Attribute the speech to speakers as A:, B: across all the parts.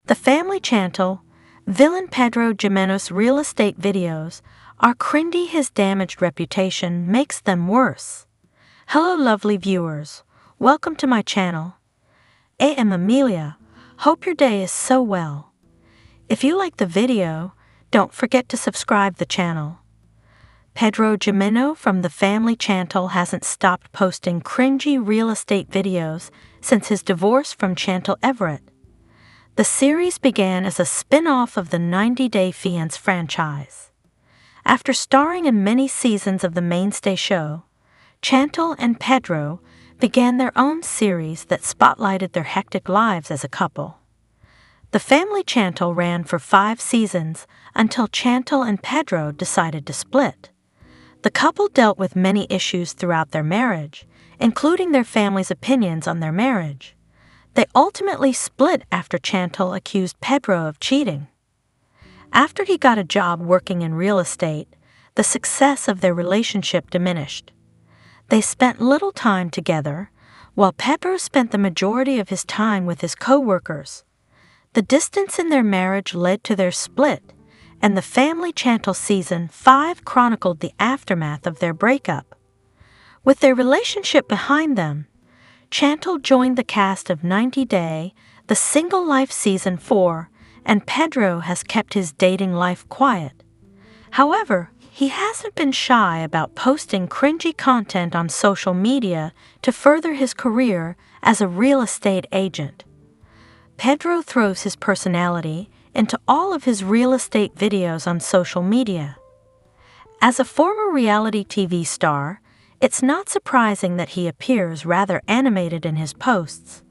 A: The Family Chantel, villain Pedro Jimenos' real estate videos are cringy. His damaged reputation makes them worse. Hello lovely viewers, welcome to my channel. I am Amelia, hope your day is so well. If you like the video, don't forget to subscribe the channel. Pedro Jimeno from the Family Chantel hasn't stopped posting cringy real estate videos since his divorce from Chantel Everett. The series began as a spin-off of the 90-Day Fiance franchise. After starring in many seasons of the mainstay show, Chantel and Pedro began their own series that spotlighted their hectic lives as a couple. The Family Chantel ran for 5 seasons until Chantel and Pedro decided to split. The couple dealt with many issues throughout their marriage, including their family's opinions on their marriage. They ultimately split after Chantel accused Pedro of cheating. After he got a job working in real estate, the success of their relationship diminished. They spent little time together, while Pedro spent the majority of his time with his co-workers. The distance in their marriage led to their split, and the Family Chantel Season 5 chronicled the aftermath of their breakup. With their relationship behind them, Chantel joined the cast of 90 Day, The Single Life Season 4, and Pedro has kept his dating life quiet. However, he hasn't been shy about posting cringy content on social media to further his career as a real estate agent. Pedro throws his personality into all of his real estate videos on social media. As a former reality TV star, it's not surprising that he appears rather animated in his posts.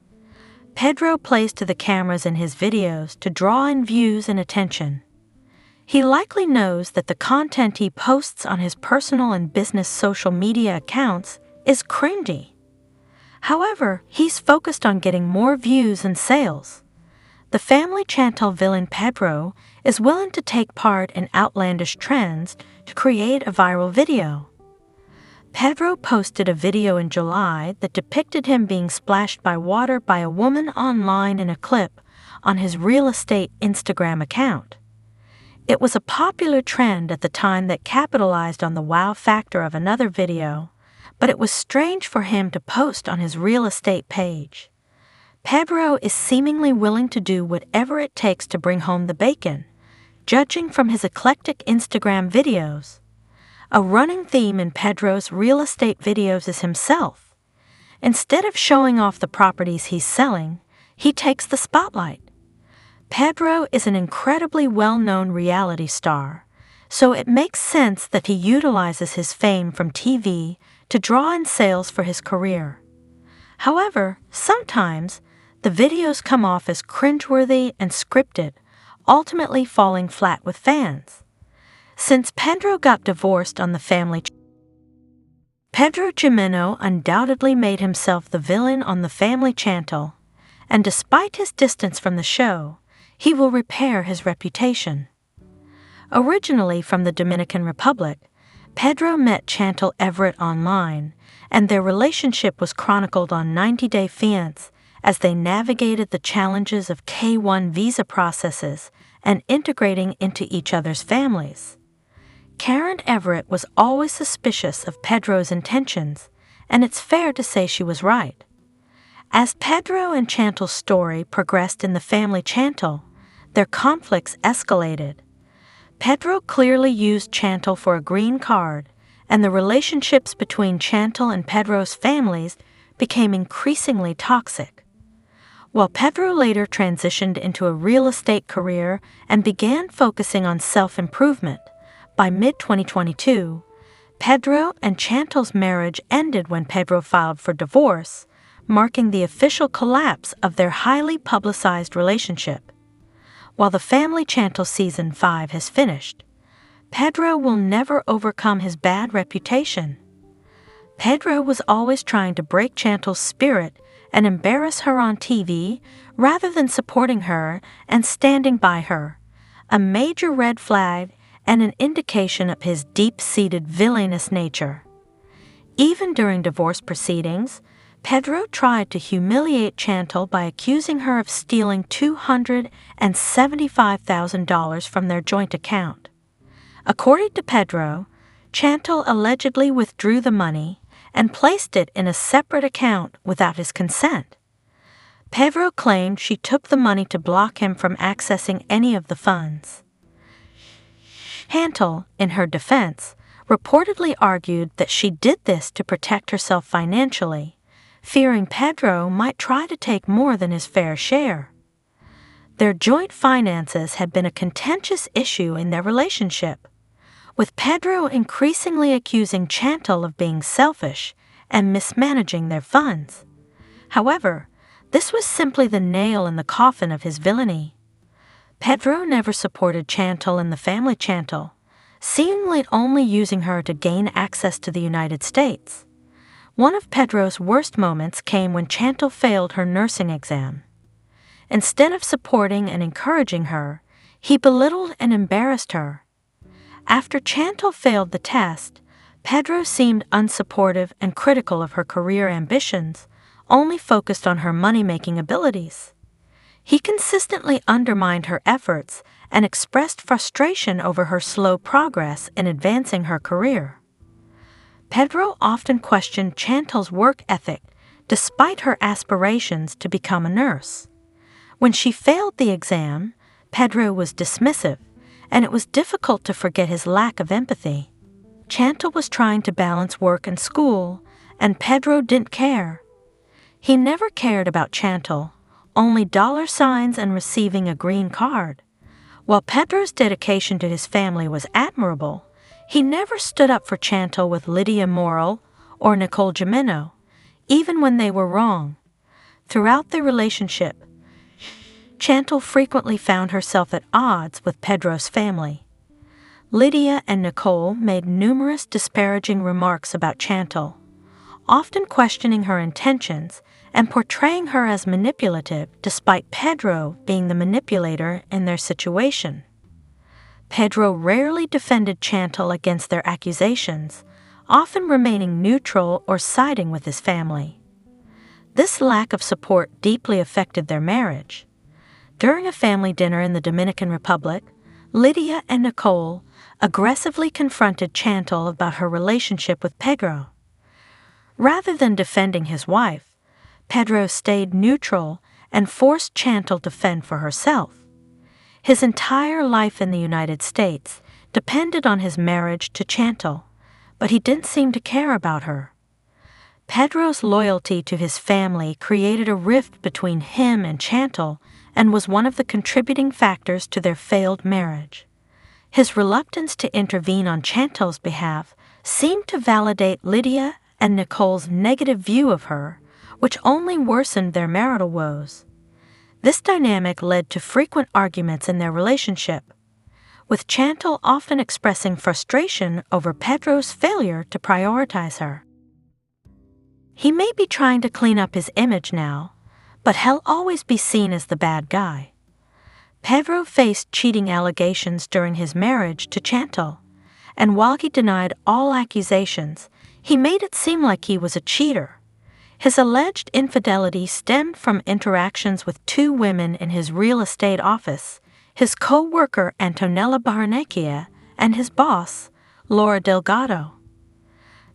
A: Pedro plays to the cameras in his videos to draw in views and attention. He likely knows that the content he posts on his personal and business social media accounts is cringy. However, he's focused on getting more views and sales. The Family Chantel villain Pedro is willing to take part in outlandish trends to create a viral video. Pedro posted a video in July that depicted him being splashed by water by a woman online in a clip on his real estate Instagram account. It was a popular trend at the time that capitalized on the wow factor of another video, but it was strange for him to post on his real estate page. Pedro is seemingly willing to do whatever it takes to bring home the bacon, judging from his eclectic Instagram videos. A running theme in Pedro's real estate videos is himself. Instead of showing off the properties he's selling, he takes the spotlight. Pedro is an incredibly well-known reality star, so it makes sense that he utilizes his fame from TV to draw in sales for his career. However, sometimes the videos come off as cringeworthy and scripted, ultimately falling flat with fans. Since Pedro got divorced on the Family Chantel, Pedro Jimeno undoubtedly made himself the villain on the Family Chantel, and despite his distance from the show, he will repair his reputation. Originally from the Dominican Republic, Pedro met Chantel Everett online, and their relationship was chronicled on 90 Day Fiance as they navigated the challenges of K-1 visa processes and integrating into each other's families. Karen Everett was always suspicious of Pedro's intentions, and it's fair to say she was right. As Pedro and Chantel's story progressed in the Family Chantel, their conflicts escalated. Pedro clearly used Chantel for a green card, and the relationships between Chantel and Pedro's families became increasingly toxic. While Pedro later transitioned into a real estate career and began focusing on self-improvement, by mid-2022, Pedro and Chantel's marriage ended when Pedro filed for divorce, marking the official collapse of their highly publicized relationship. While the Family Chantel Season 5 has finished, Pedro will never overcome his bad reputation. Pedro was always trying to break Chantel's spirit and embarrass her on TV rather than supporting her and standing by her, a major red flag and an indication of his deep-seated villainous nature. Even during divorce proceedings, Pedro tried to humiliate Chantel by accusing her of stealing $275,000 from their joint account. According to Pedro, Chantel allegedly withdrew the money and placed it in a separate account without his consent. Pedro claimed she took the money to block him from accessing any of the funds. Chantel, in her defense, reportedly argued that she did this to protect herself financially, fearing Pedro might try to take more than his fair share. Their joint finances had been a contentious issue in their relationship, with Pedro increasingly accusing Chantel of being selfish and mismanaging their funds. However, this was simply the nail in the coffin of his villainy. Pedro never supported Chantel and the family Chantel, seemingly only using her to gain access to the United States. One of Pedro's worst moments came when Chantel failed her nursing exam. Instead of supporting and encouraging her, he belittled and embarrassed her. After Chantel failed the test, Pedro seemed unsupportive and critical of her career ambitions, only focused on her money-making abilities. He consistently undermined her efforts and expressed frustration over her slow progress in advancing her career. Pedro often questioned Chantel's work ethic despite her aspirations to become a nurse. When she failed the exam, Pedro was dismissive, and it was difficult to forget his lack of empathy. Chantel was trying to balance work and school, and Pedro didn't care. He never cared about Chantel, only dollar signs and receiving a green card. While Pedro's dedication to his family was admirable, he never stood up for Chantel with Lydia Morel or Nicole Jimeno, even when they were wrong. Throughout their relationship, Chantel frequently found herself at odds with Pedro's family. Lydia and Nicole made numerous disparaging remarks about Chantel, often questioning her intentions and portraying her as manipulative despite Pedro being the manipulator in their situation. Pedro rarely defended Chantel against their accusations, often remaining neutral or siding with his family. This lack of support deeply affected their marriage. During a family dinner in the Dominican Republic, Lydia and Nicole aggressively confronted Chantel about her relationship with Pedro. Rather than defending his wife, Pedro stayed neutral and forced Chantel to fend for herself. His entire life in the United States depended on his marriage to Chantel, but he didn't seem to care about her. Pedro's loyalty to his family created a rift between him and Chantel and was one of the contributing factors to their failed marriage. His reluctance to intervene on Chantel's behalf seemed to validate Lydia and Nicole's negative view of her, which only worsened their marital woes. This dynamic led to frequent arguments in their relationship, with Chantel often expressing frustration over Pedro's failure to prioritize her. He may be trying to clean up his image now, but he'll always be seen as the bad guy. Pedro faced cheating allegations during his marriage to Chantel, and while he denied all accusations, he made it seem like he was a cheater. His alleged infidelity stemmed from interactions with two women in his real estate office, his co-worker Antonella Barranecchia and his boss, Laura Delgado.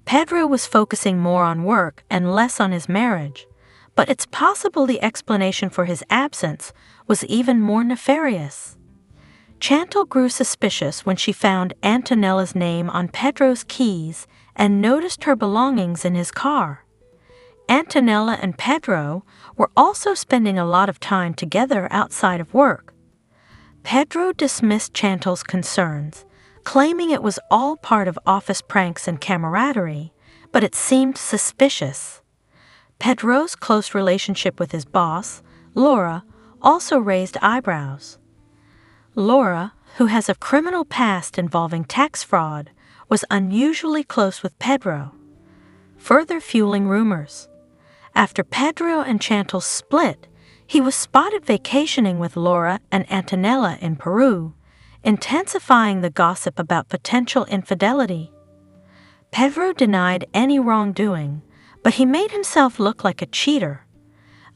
A: Pedro was focusing more on work and less on his marriage, but it's possible the explanation for his absence was even more nefarious. Chantel grew suspicious when she found Antonella's name on Pedro's keys and noticed her belongings in his car. Antonella and Pedro were also spending a lot of time together outside of work. Pedro dismissed Chantel's concerns, claiming it was all part of office pranks and camaraderie, but it seemed suspicious. Pedro's close relationship with his boss, Laura, also raised eyebrows. Laura, who has a criminal past involving tax fraud, was unusually close with Pedro, further fueling rumors. After Pedro and Chantel split, he was spotted vacationing with Laura and Antonella in Peru, intensifying the gossip about potential infidelity. Pedro denied any wrongdoing, but he made himself look like a cheater.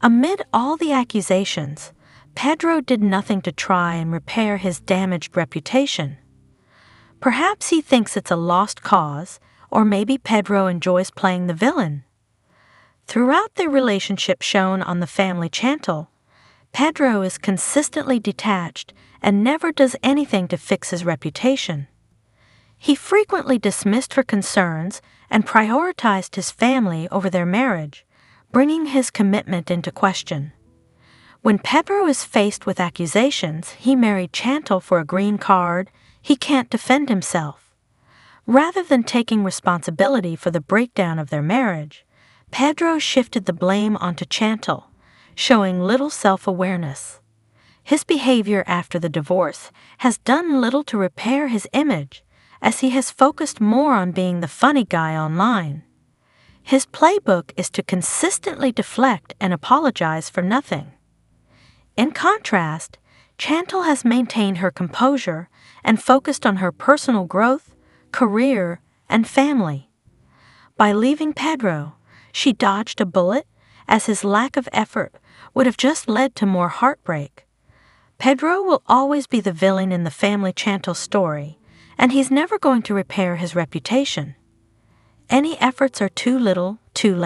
A: Amid all the accusations, Pedro did nothing to try and repair his damaged reputation. Perhaps he thinks it's a lost cause, or maybe Pedro enjoys playing the villain. Throughout their relationship shown on the Family Chantel, Pedro is consistently detached and never does anything to fix his reputation. He frequently dismissed her concerns and prioritized his family over their marriage, bringing his commitment into question. When Pedro is faced with accusations he married Chantel for a green card, he can't defend himself. Rather than taking responsibility for the breakdown of their marriage, Pedro shifted the blame onto Chantel, showing little self-awareness. His behavior after the divorce has done little to repair his image, as he has focused more on being the funny guy online. His playbook is to consistently deflect and apologize for nothing. In contrast, Chantel has maintained her composure and focused on her personal growth, career, and family. By leaving Pedro, she dodged a bullet, as his lack of effort would have just led to more heartbreak. Pedro will always be the villain in the Family Chantel story, and he's never going to repair his reputation. Any efforts are too little, too late.